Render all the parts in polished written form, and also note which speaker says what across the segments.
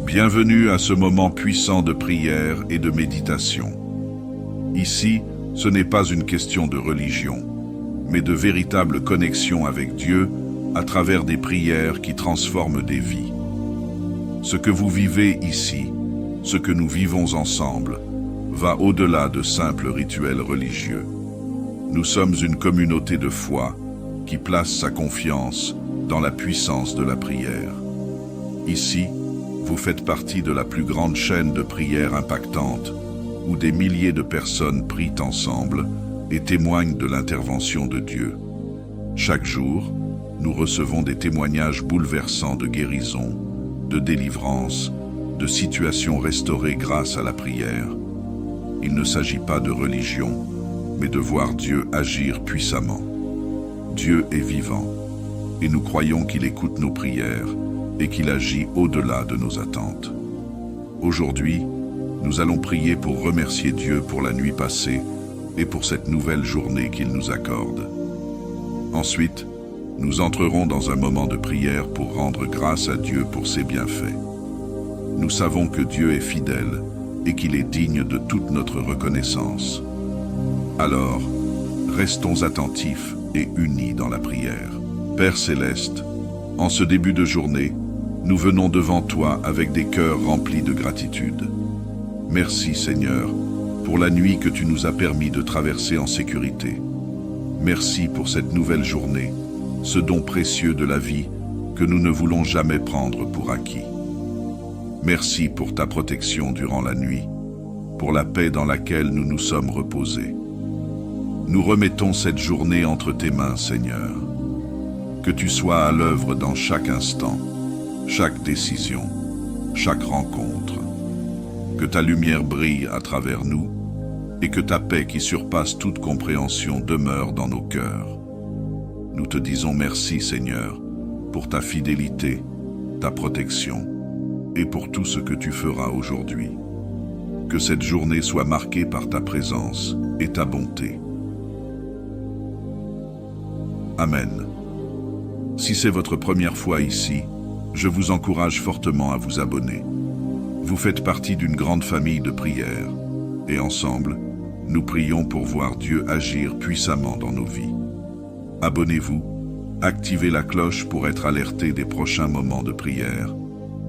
Speaker 1: Bienvenue à ce moment puissant de prière et de méditation. Ici, ce n'est pas une question de religion, mais de véritable connexion avec Dieu à travers des prières qui transforment des vies. Ce que vous vivez ici, ce que nous vivons ensemble, va au-delà de simples rituels religieux. Nous sommes une communauté de foi qui place sa confiance dans la puissance de la prière. Ici, vous faites partie de la plus grande chaîne de prières impactantes, où des milliers de personnes prient ensemble et témoignent de l'intervention de Dieu. Chaque jour, nous recevons des témoignages bouleversants de guérison, de délivrance, de situations restaurées grâce à la prière. Il ne s'agit pas de religion, mais de voir Dieu agir puissamment. Dieu est vivant, et nous croyons qu'il écoute nos prières et qu'il agit au-delà de nos attentes. Aujourd'hui, nous allons prier pour remercier Dieu pour la nuit passée et pour cette nouvelle journée qu'il nous accorde. Ensuite, nous entrerons dans un moment de prière pour rendre grâce à Dieu pour ses bienfaits. Nous savons que Dieu est fidèle et qu'il est digne de toute notre reconnaissance. Alors, restons attentifs et unis dans la prière. Père céleste, en ce début de journée, nous venons devant toi avec des cœurs remplis de gratitude. Merci Seigneur, pour la nuit que tu nous as permis de traverser en sécurité. Merci pour cette nouvelle journée, ce don précieux de la vie que nous ne voulons jamais prendre pour acquis. Merci pour ta protection durant la nuit, pour la paix dans laquelle nous nous sommes reposés. Nous remettons cette journée entre tes mains, Seigneur. Que tu sois à l'œuvre dans chaque instant, chaque décision, chaque rencontre. Que ta lumière brille à travers nous et que ta paix qui surpasse toute compréhension demeure dans nos cœurs. Nous te disons merci, Seigneur, pour ta fidélité, ta protection et pour tout ce que tu feras aujourd'hui. Que cette journée soit marquée par ta présence et ta bonté. Amen. Si c'est votre première fois ici, je vous encourage fortement à vous abonner. Vous faites partie d'une grande famille de prières, et ensemble, nous prions pour voir Dieu agir puissamment dans nos vies. Abonnez-vous, activez la cloche pour être alerté des prochains moments de prière,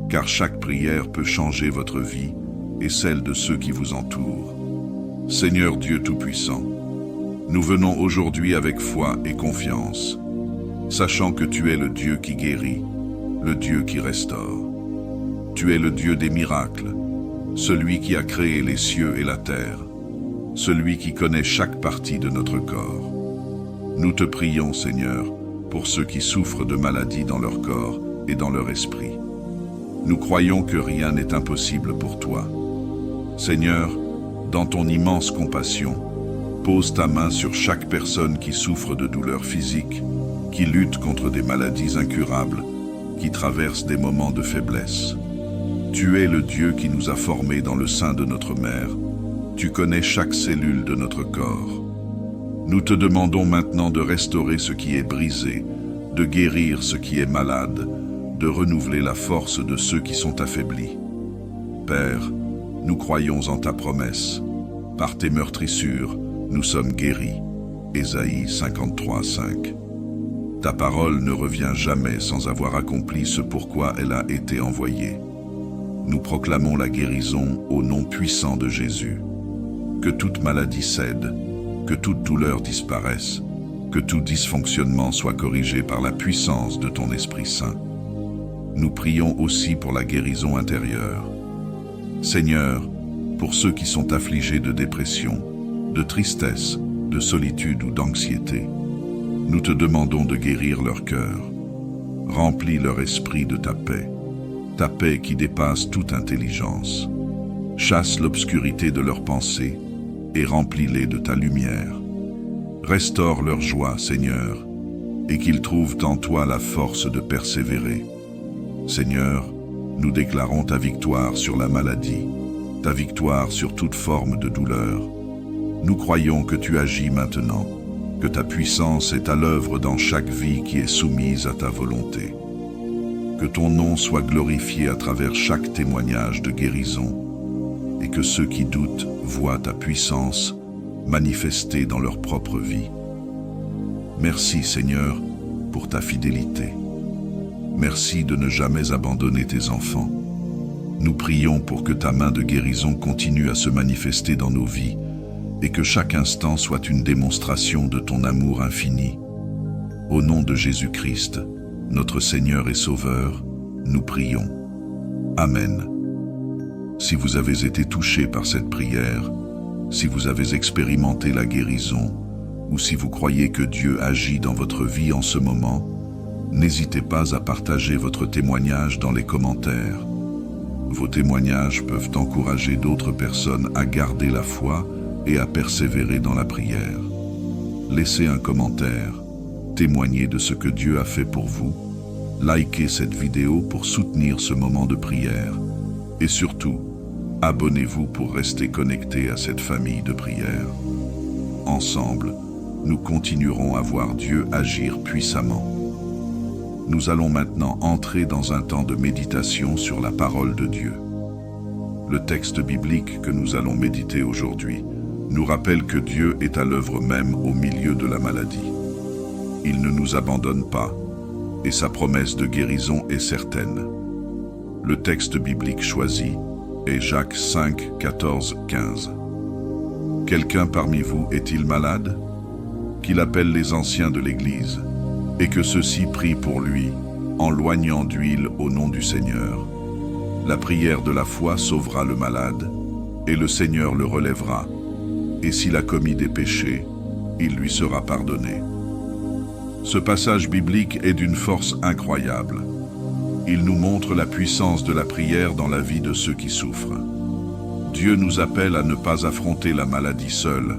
Speaker 1: car chaque prière peut changer votre vie et celle de ceux qui vous entourent. Seigneur Dieu Tout-Puissant, nous venons aujourd'hui avec foi et confiance, sachant que tu es le Dieu qui guérit, le Dieu qui restaure. Tu es le Dieu des miracles, celui qui a créé les cieux et la terre, celui qui connaît chaque partie de notre corps. Nous te prions, Seigneur, pour ceux qui souffrent de maladies dans leur corps et dans leur esprit. Nous croyons que rien n'est impossible pour toi. Seigneur, dans ton immense compassion, pose ta main sur chaque personne qui souffre de douleurs physiques, qui lutte contre des maladies incurables, qui traverse des moments de faiblesse. Tu es le Dieu qui nous a formés dans le sein de notre mère. Tu connais chaque cellule de notre corps. Nous te demandons maintenant de restaurer ce qui est brisé, de guérir ce qui est malade, de renouveler la force de ceux qui sont affaiblis. Père, nous croyons en ta promesse. Par tes meurtrissures, nous sommes guéris. Ésaïe 53:5. Ta parole ne revient jamais sans avoir accompli ce pourquoi elle a été envoyée. Nous proclamons la guérison au nom puissant de Jésus. Que toute maladie cède, que toute douleur disparaisse, que tout dysfonctionnement soit corrigé par la puissance de ton Esprit Saint. Nous prions aussi pour la guérison intérieure. Seigneur, pour ceux qui sont affligés de dépression, de tristesse, de solitude ou d'anxiété, nous te demandons de guérir leur cœur. Remplis leur esprit de ta paix qui dépasse toute intelligence. Chasse l'obscurité de leurs pensées et remplis-les de ta lumière. Restaure leur joie, Seigneur, et qu'ils trouvent en toi la force de persévérer. Seigneur, nous déclarons ta victoire sur la maladie, ta victoire sur toute forme de douleur. Nous croyons que tu agis maintenant, que ta puissance est à l'œuvre dans chaque vie qui est soumise à ta volonté. Que ton nom soit glorifié à travers chaque témoignage de guérison et que ceux qui doutent voient ta puissance manifestée dans leur propre vie. Merci Seigneur pour ta fidélité. Merci de ne jamais abandonner tes enfants. Nous prions pour que ta main de guérison continue à se manifester dans nos vies et que chaque instant soit une démonstration de ton amour infini. Au nom de Jésus-Christ, notre Seigneur et Sauveur, nous prions. Amen. Si vous avez été touché par cette prière, si vous avez expérimenté la guérison, ou si vous croyez que Dieu agit dans votre vie en ce moment, n'hésitez pas à partager votre témoignage dans les commentaires. Vos témoignages peuvent encourager d'autres personnes à garder la foi et à persévérer dans la prière. Laissez un commentaire, témoignez de ce que Dieu a fait pour vous, likez cette vidéo pour soutenir ce moment de prière et surtout, abonnez-vous pour rester connecté à cette famille de prière. Ensemble, nous continuerons à voir Dieu agir puissamment. Nous allons maintenant entrer dans un temps de méditation sur la parole de Dieu. Le texte biblique que nous allons méditer aujourd'hui nous rappelle que Dieu est à l'œuvre même au milieu de la maladie. Il ne nous abandonne pas, et sa promesse de guérison est certaine. Le texte biblique choisi est Jacques 5, 14, 15. Quelqu'un parmi vous est-il malade? Qu'il appelle les anciens de l'Église, et que ceux-ci prient pour lui, en loignant d'huile au nom du Seigneur. La prière de la foi sauvera le malade, et le Seigneur le relèvera. Et s'il a commis des péchés, il lui sera pardonné. Ce passage biblique est d'une force incroyable. Il nous montre la puissance de la prière dans la vie de ceux qui souffrent. Dieu nous appelle à ne pas affronter la maladie seule,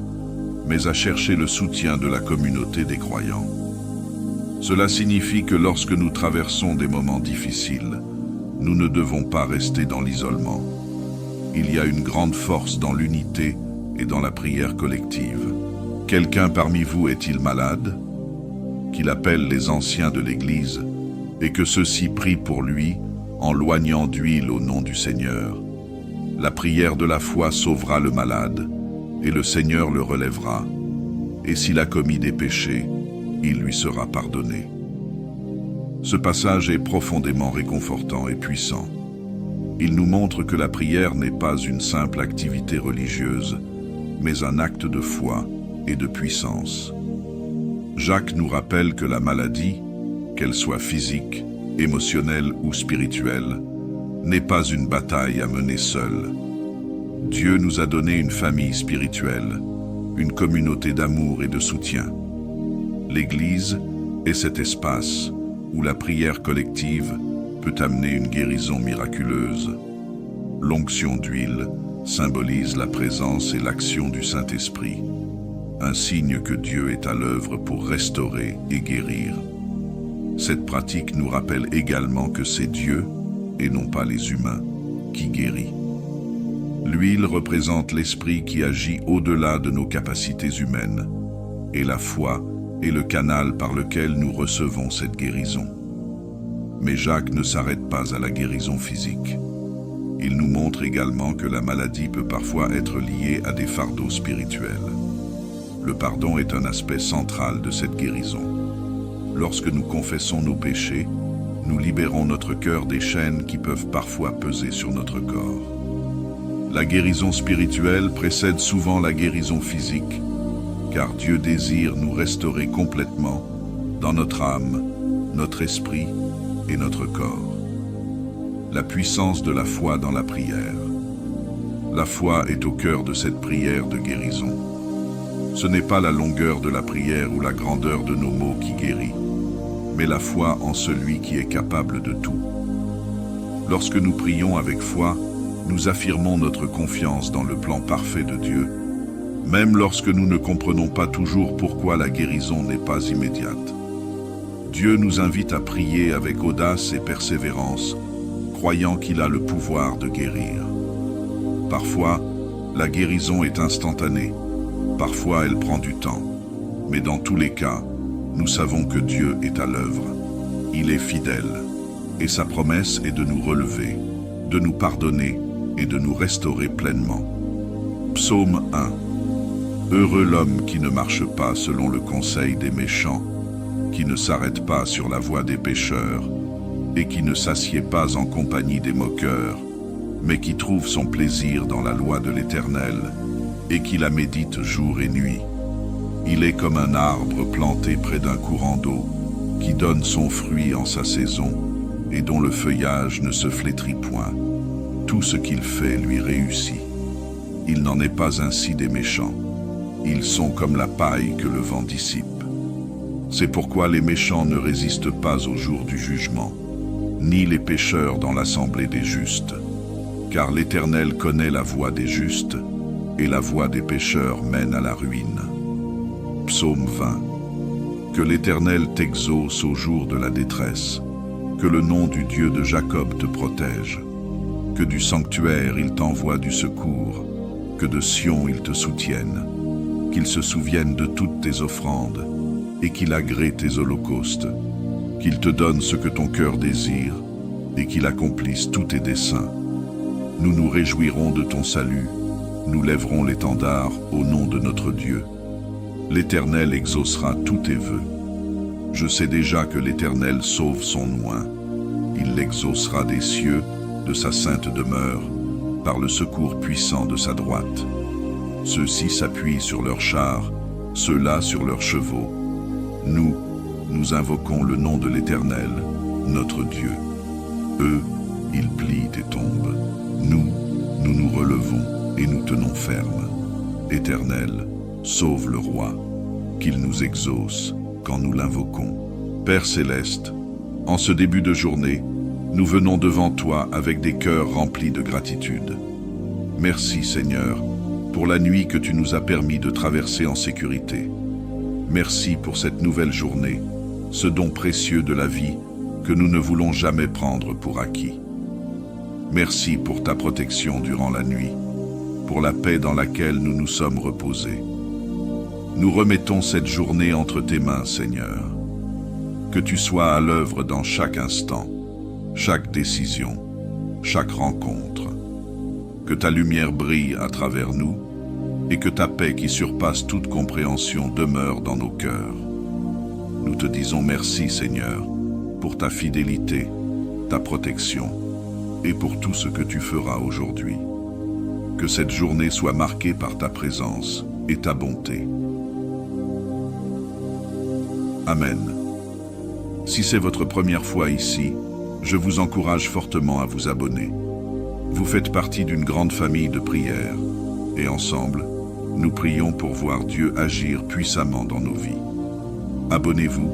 Speaker 1: mais à chercher le soutien de la communauté des croyants. Cela signifie que lorsque nous traversons des moments difficiles, nous ne devons pas rester dans l'isolement. Il y a une grande force dans l'unité et dans la prière collective. Quelqu'un parmi vous est-il malade? Qu'il appelle les anciens de l'Église et que ceux-ci prient pour lui en loignant d'huile au nom du Seigneur. La prière de la foi sauvera le malade et le Seigneur le relèvera. Et s'il a commis des péchés, il lui sera pardonné. Ce passage est profondément réconfortant et puissant. Il nous montre que la prière n'est pas une simple activité religieuse, mais un acte de foi et de puissance. Jacques nous rappelle que la maladie, qu'elle soit physique, émotionnelle ou spirituelle, n'est pas une bataille à mener seule. Dieu nous a donné une famille spirituelle, une communauté d'amour et de soutien. L'Église est cet espace où la prière collective peut amener une guérison miraculeuse. L'onction d'huile symbolise la présence et l'action du Saint-Esprit, un signe que Dieu est à l'œuvre pour restaurer et guérir. Cette pratique nous rappelle également que c'est Dieu, et non pas les humains, qui guérit. L'huile représente l'esprit qui agit au-delà de nos capacités humaines, et la foi est le canal par lequel nous recevons cette guérison. Mais Jacques ne s'arrête pas à la guérison physique. Il nous montre également que la maladie peut parfois être liée à des fardeaux spirituels. Le pardon est un aspect central de cette guérison. Lorsque nous confessons nos péchés, nous libérons notre cœur des chaînes qui peuvent parfois peser sur notre corps. La guérison spirituelle précède souvent la guérison physique, car Dieu désire nous restaurer complètement dans notre âme, notre esprit et notre corps. La puissance de la foi dans la prière. La foi est au cœur de cette prière de guérison. Ce n'est pas la longueur de la prière ou la grandeur de nos mots qui guérit, mais la foi en celui qui est capable de tout. Lorsque nous prions avec foi, nous affirmons notre confiance dans le plan parfait de Dieu, même lorsque nous ne comprenons pas toujours pourquoi la guérison n'est pas immédiate. Dieu nous invite à prier avec audace et persévérance, croyant qu'il a le pouvoir de guérir. Parfois, la guérison est instantanée, parfois elle prend du temps, mais dans tous les cas, nous savons que Dieu est à l'œuvre. Il est fidèle. et sa promesse est de nous relever, de nous pardonner et de nous restaurer pleinement. Psaume 1. Heureux l'homme qui ne marche pas selon le conseil des méchants, qui ne s'arrête pas sur la voie des pécheurs, et qui ne s'assied pas en compagnie des moqueurs, mais qui trouve son plaisir dans la loi de l'Éternel, et qui la médite jour et nuit. Il est comme un arbre planté près d'un courant d'eau, qui donne son fruit en sa saison, et dont le feuillage ne se flétrit point. Tout ce qu'il fait lui réussit. Il n'en est pas ainsi des méchants. Ils sont comme la paille que le vent dissipe. C'est pourquoi les méchants ne résistent pas au jour du jugement, ni les pécheurs dans l'assemblée des justes. Car l'Éternel connaît la voie des justes, et la voie des pécheurs mène à la ruine. Psaume 20. Que l'Éternel t'exauce au jour de la détresse, que le nom du Dieu de Jacob te protège, que du sanctuaire il t'envoie du secours, que de Sion il te soutienne, qu'il se souvienne de toutes tes offrandes, et qu'il agrée tes holocaustes, qu'il te donne ce que ton cœur désire, et qu'il accomplisse tous tes desseins. Nous nous réjouirons de ton salut, nous lèverons l'étendard au nom de notre Dieu. L'Éternel exaucera tous tes vœux. Je sais déjà que l'Éternel sauve son oint. Il l'exaucera des cieux, de sa sainte demeure, par le secours puissant de sa droite. Ceux-ci s'appuient sur leurs chars, ceux-là sur leurs chevaux. Nous invoquons le nom de l'Éternel, notre Dieu. Eux, ils plient et tombent. Nous nous relevons et nous tenons ferme. Éternel, sauve le roi, qu'il nous exauce quand nous l'invoquons. Père céleste, en ce début de journée, nous venons devant toi avec des cœurs remplis de gratitude. Merci Seigneur, pour la nuit que tu nous as permis de traverser en sécurité. Merci pour cette nouvelle journée, ce don précieux de la vie que nous ne voulons jamais prendre pour acquis. Merci pour ta protection durant la nuit, pour la paix dans laquelle nous nous sommes reposés. Nous remettons cette journée entre tes mains, Seigneur. Que tu sois à l'œuvre dans chaque instant, chaque décision, chaque rencontre. Que ta lumière brille à travers nous et que ta paix qui surpasse toute compréhension demeure dans nos cœurs. Nous te disons merci, Seigneur, pour ta fidélité, ta protection et pour tout ce que tu feras aujourd'hui. Que cette journée soit marquée par ta présence et ta bonté. Amen. Si c'est votre première fois ici, je vous encourage fortement à vous abonner. Vous faites partie d'une grande famille de prières, et ensemble, nous prions pour voir Dieu agir puissamment dans nos vies. Abonnez-vous,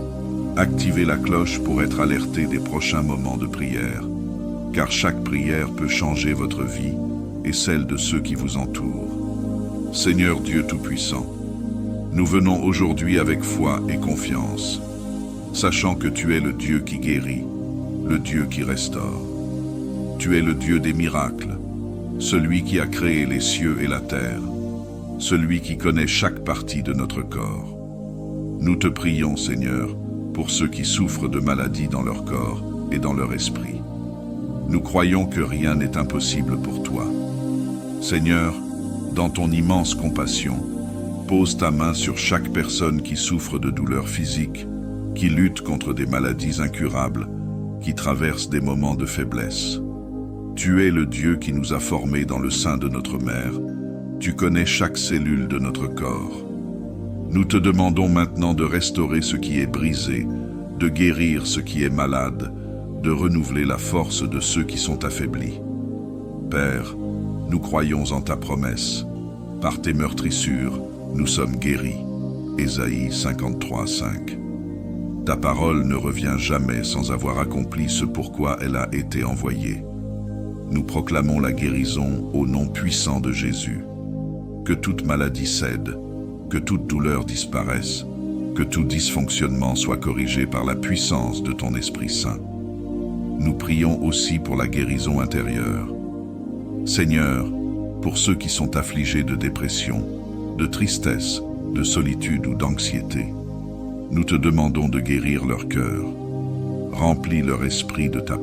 Speaker 1: activez la cloche pour être alerté des prochains moments de prière, car chaque prière peut changer votre vie et celle de ceux qui vous entourent. Seigneur Dieu Tout-Puissant, nous venons aujourd'hui avec foi et confiance, sachant que tu es le Dieu qui guérit, le Dieu qui restaure. Tu es le Dieu des miracles, celui qui a créé les cieux et la terre, celui qui connaît chaque partie de notre corps. Nous te prions, Seigneur, pour ceux qui souffrent de maladies dans leur corps et dans leur esprit. Nous croyons que rien n'est impossible pour toi. Seigneur, dans ton immense compassion, pose ta main sur chaque personne qui souffre de douleurs physiques, qui lutte contre des maladies incurables, qui traverse des moments de faiblesse. Tu es le Dieu qui nous a formés dans le sein de notre mère. Tu connais chaque cellule de notre corps. Nous te demandons maintenant de restaurer ce qui est brisé, de guérir ce qui est malade, de renouveler la force de ceux qui sont affaiblis. Père, nous croyons en ta promesse. Par tes meurtrissures, nous sommes guéris. Ésaïe 53:5. Ta parole ne revient jamais sans avoir accompli ce pourquoi elle a été envoyée. Nous proclamons la guérison au nom puissant de Jésus. Que toute maladie cède, que toute douleur disparaisse, que tout dysfonctionnement soit corrigé par la puissance de ton Esprit Saint. Nous prions aussi pour la guérison intérieure. Seigneur, pour ceux qui sont affligés de dépression, de tristesse, de solitude ou d'anxiété, nous te demandons de guérir leur cœur. Remplis leur esprit de ta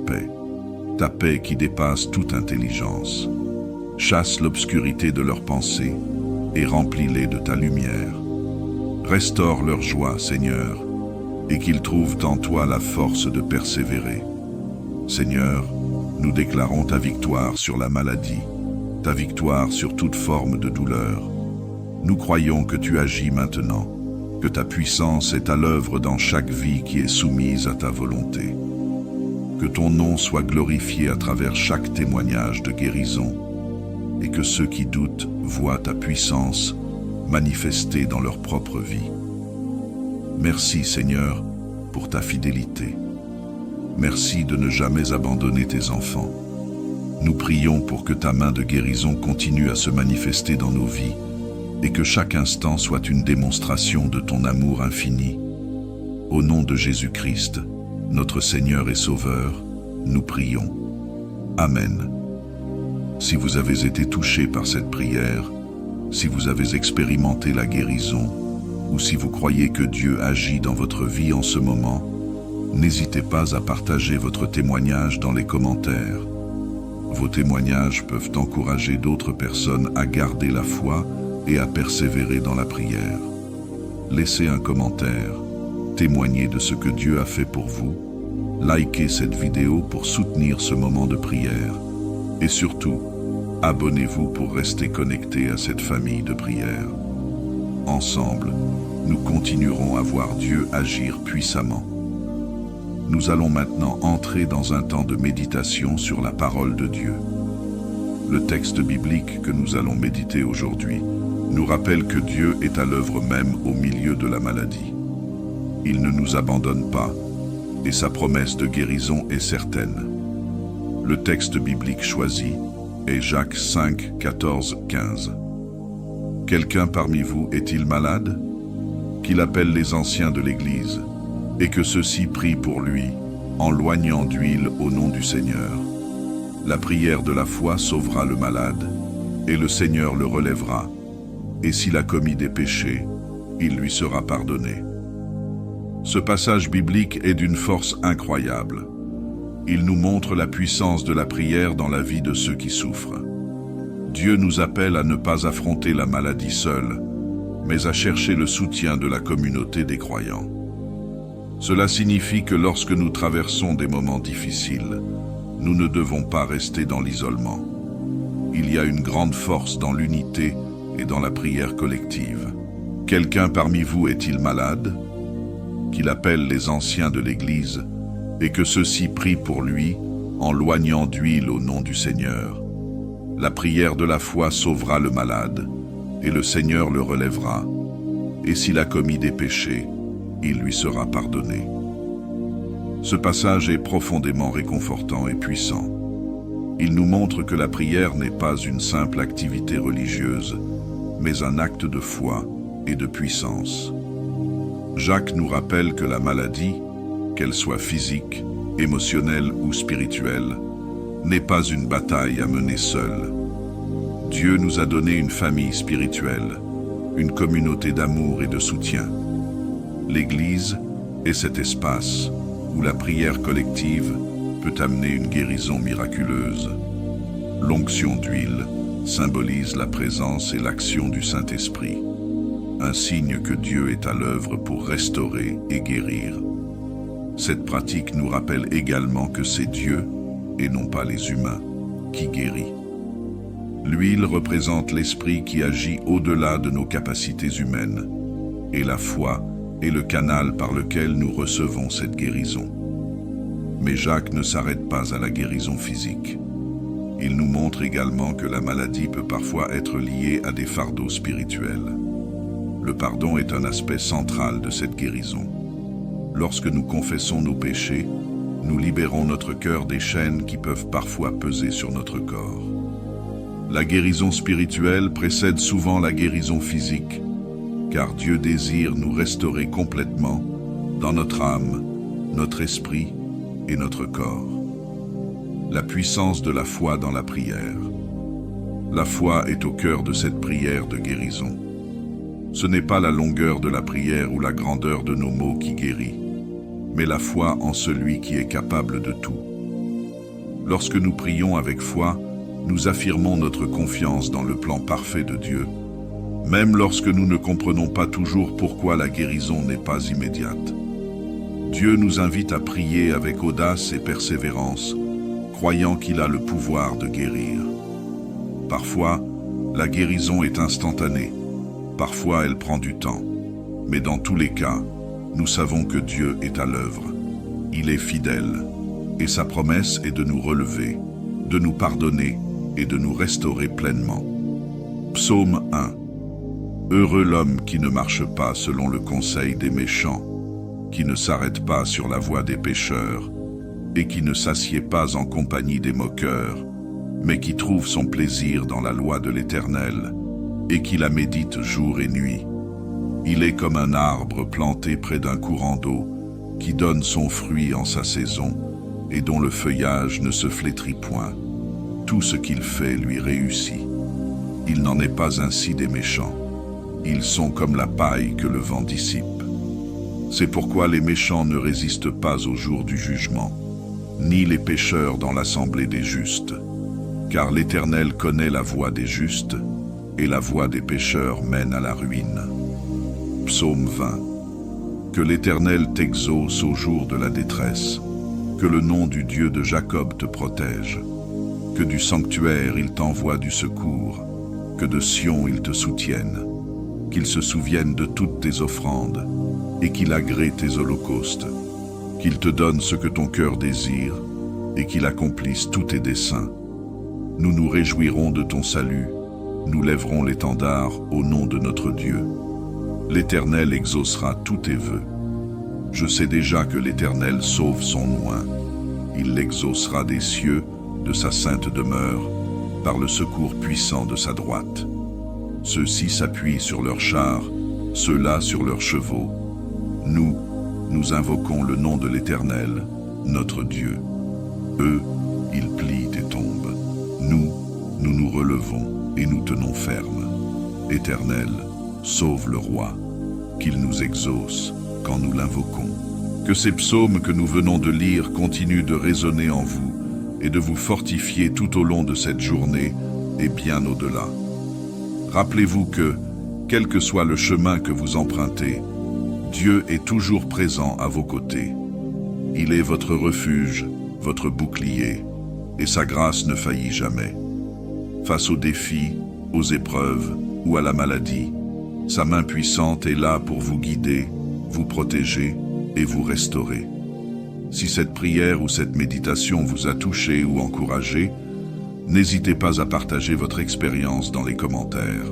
Speaker 1: paix qui dépasse toute intelligence. Chasse l'obscurité de leurs pensées et remplis-les de ta lumière. Restaure leur joie, Seigneur, et qu'ils trouvent en toi la force de persévérer. Seigneur, nous déclarons ta victoire sur la maladie, ta victoire sur toute forme de douleur. Nous croyons que tu agis maintenant, que ta puissance est à l'œuvre dans chaque vie qui est soumise à ta volonté. Que ton nom soit glorifié à travers chaque témoignage de guérison, et que ceux qui doutent voient ta puissance manifestée dans leur propre vie. Merci, Seigneur, pour ta fidélité. Merci de ne jamais abandonner tes enfants. Nous prions pour que ta main de guérison continue à se manifester dans nos vies et que chaque instant soit une démonstration de ton amour infini. Au nom de Jésus-Christ, notre Seigneur et Sauveur, nous prions. Amen. Si vous avez été touché par cette prière, si vous avez expérimenté la guérison, ou si vous croyez que Dieu agit dans votre vie en ce moment, n'hésitez pas à partager votre témoignage dans les commentaires. Vos témoignages peuvent encourager d'autres personnes à garder la foi et à persévérer dans la prière. Laissez un commentaire, témoignez de ce que Dieu a fait pour vous, likez cette vidéo pour soutenir ce moment de prière et surtout, abonnez-vous pour rester connecté à cette famille de prière. Ensemble, nous continuerons à voir Dieu agir puissamment. Nous allons maintenant entrer dans un temps de méditation sur la parole de Dieu. Le texte biblique que nous allons méditer aujourd'hui nous rappelle que Dieu est à l'œuvre même au milieu de la maladie. Il ne nous abandonne pas, et sa promesse de guérison est certaine. Le texte biblique choisi est Jacques 5, 14, 15. Quelqu'un parmi vous est-il malade? Qu'il appelle les anciens de l'Église, et que ceux-ci prient pour lui, en loignant d'huile au nom du Seigneur. La prière de la foi sauvera le malade, et le Seigneur le relèvera, et s'il a commis des péchés, il lui sera pardonné. Ce passage biblique est d'une force incroyable. Il nous montre la puissance de la prière dans la vie de ceux qui souffrent. Dieu nous appelle à ne pas affronter la maladie seule, mais à chercher le soutien de la communauté des croyants. Cela signifie que lorsque nous traversons des moments difficiles, nous ne devons pas rester dans l'isolement. Il y a une grande force dans l'unité et dans la prière collective. Quelqu'un parmi vous est-il malade? Qu'il appelle les anciens de l'Église et que ceux-ci prient pour lui en loignant d'huile au nom du Seigneur. La prière de la foi sauvera le malade et le Seigneur le relèvera. Et s'il a commis des péchés, il lui sera pardonné. Ce passage est profondément réconfortant et puissant. Il nous montre que la prière n'est pas une simple activité religieuse, mais un acte de foi et de puissance. Jacques nous rappelle que la maladie, qu'elle soit physique, émotionnelle ou spirituelle, n'est pas une bataille à mener seule. Dieu nous a donné une famille spirituelle, une communauté d'amour et de soutien. L'Église est cet espace où la prière collective peut amener une guérison miraculeuse. L'onction d'huile symbolise la présence et l'action du Saint-Esprit, un signe que Dieu est à l'œuvre pour restaurer et guérir. Cette pratique nous rappelle également que c'est Dieu, et non pas les humains, qui guérit. L'huile représente l'esprit qui agit au-delà de nos capacités humaines, et la foi est le canal par lequel nous recevons cette guérison. Mais Jacques ne s'arrête pas à la guérison physique. Il nous montre également que la maladie peut parfois être liée à des fardeaux spirituels. Le pardon est un aspect central de cette guérison. Lorsque nous confessons nos péchés, nous libérons notre cœur des chaînes qui peuvent parfois peser sur notre corps. La guérison spirituelle précède souvent la guérison physique, car Dieu désire nous restaurer complètement dans notre âme, notre esprit et notre corps. La puissance de la foi dans la prière. La foi est au cœur de cette prière de guérison. Ce n'est pas la longueur de la prière ou la grandeur de nos mots qui guérit, mais la foi en celui qui est capable de tout. Lorsque nous prions avec foi, nous affirmons notre confiance dans le plan parfait de Dieu, même lorsque nous ne comprenons pas toujours pourquoi la guérison n'est pas immédiate. Dieu nous invite à prier avec audace et persévérance, croyant qu'il a le pouvoir de guérir. Parfois, la guérison est instantanée, parfois elle prend du temps, mais dans tous les cas, nous savons que Dieu est à l'œuvre. Il est fidèle, et sa promesse est de nous relever, de nous pardonner et de nous restaurer pleinement. Psaume 1. Heureux l'homme qui ne marche pas selon le conseil des méchants, qui ne s'arrête pas sur la voie des pécheurs, et qui ne s'assied pas en compagnie des moqueurs, mais qui trouve son plaisir dans la loi de l'Éternel, et qui la médite jour et nuit. Il est comme un arbre planté près d'un courant d'eau, qui donne son fruit en sa saison, et dont le feuillage ne se flétrit point. Tout ce qu'il fait lui réussit. Il n'en est pas ainsi des méchants. Ils sont comme la paille que le vent dissipe. C'est pourquoi les méchants ne résistent pas au jour du jugement, ni les pécheurs dans l'assemblée des justes. Car l'Éternel connaît la voie des justes, et la voie des pécheurs mène à la ruine. Psaume 20. Que l'Éternel t'exauce au jour de la détresse, que le nom du Dieu de Jacob te protège, que du sanctuaire il t'envoie du secours, que de Sion il te soutienne, qu'il se souvienne de toutes tes offrandes, et qu'il agrée tes holocaustes, qu'il te donne ce que ton cœur désire, et qu'il accomplisse tous tes desseins. Nous nous réjouirons de ton salut, nous lèverons l'étendard au nom de notre Dieu. L'Éternel exaucera tous tes vœux. Je sais déjà que l'Éternel sauve son oint. Il l'exaucera des cieux, de sa sainte demeure, par le secours puissant de sa droite. Ceux-ci s'appuient sur leurs chars, ceux-là sur leurs chevaux. Nous invoquons le nom de l'Éternel, notre Dieu. Eux, ils plient et tombent. Nous nous relevons et nous tenons ferme. Éternel, sauve le roi, qu'il nous exauce quand nous l'invoquons. Que ces psaumes que nous venons de lire continuent de résonner en vous et de vous fortifier tout au long de cette journée et bien au-delà. Rappelez-vous que, quel que soit le chemin que vous empruntez, Dieu est toujours présent à vos côtés. Il est votre refuge, votre bouclier, et sa grâce ne faillit jamais. Face aux défis, aux épreuves ou à la maladie, sa main puissante est là pour vous guider, vous protéger et vous restaurer. Si cette prière ou cette méditation vous a touché ou encouragé, n'hésitez pas à partager votre expérience dans les commentaires.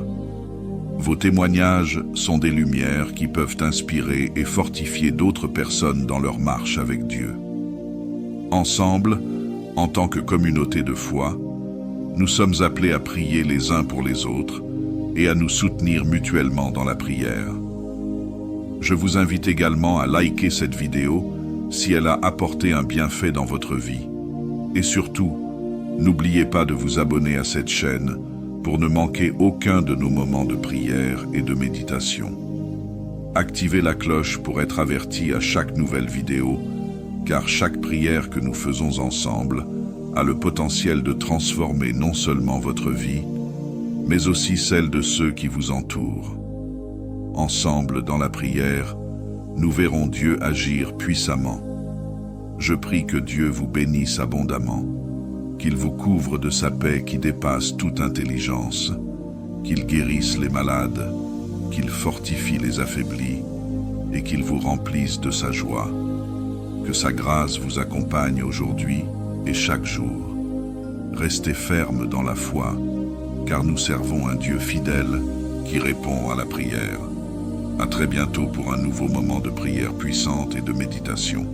Speaker 1: Vos témoignages sont des lumières qui peuvent inspirer et fortifier d'autres personnes dans leur marche avec Dieu. Ensemble, en tant que communauté de foi, nous sommes appelés à prier les uns pour les autres et à nous soutenir mutuellement dans la prière. Je vous invite également à liker cette vidéo si elle a apporté un bienfait dans votre vie. Et surtout, n'oubliez pas de vous abonner à cette chaîne pour ne manquer aucun de nos moments de prière et de méditation. Activez la cloche pour être averti à chaque nouvelle vidéo, car chaque prière que nous faisons ensemble a le potentiel de transformer non seulement votre vie, mais aussi celle de ceux qui vous entourent. Ensemble, dans la prière, nous verrons Dieu agir puissamment. Je prie que Dieu vous bénisse abondamment, qu'il vous couvre de sa paix qui dépasse toute intelligence, qu'il guérisse les malades, qu'il fortifie les affaiblis et qu'il vous remplisse de sa joie. Que sa grâce vous accompagne aujourd'hui et chaque jour. Restez fermes dans la foi, car nous servons un Dieu fidèle qui répond à la prière. À très bientôt pour un nouveau moment de prière puissante et de méditation.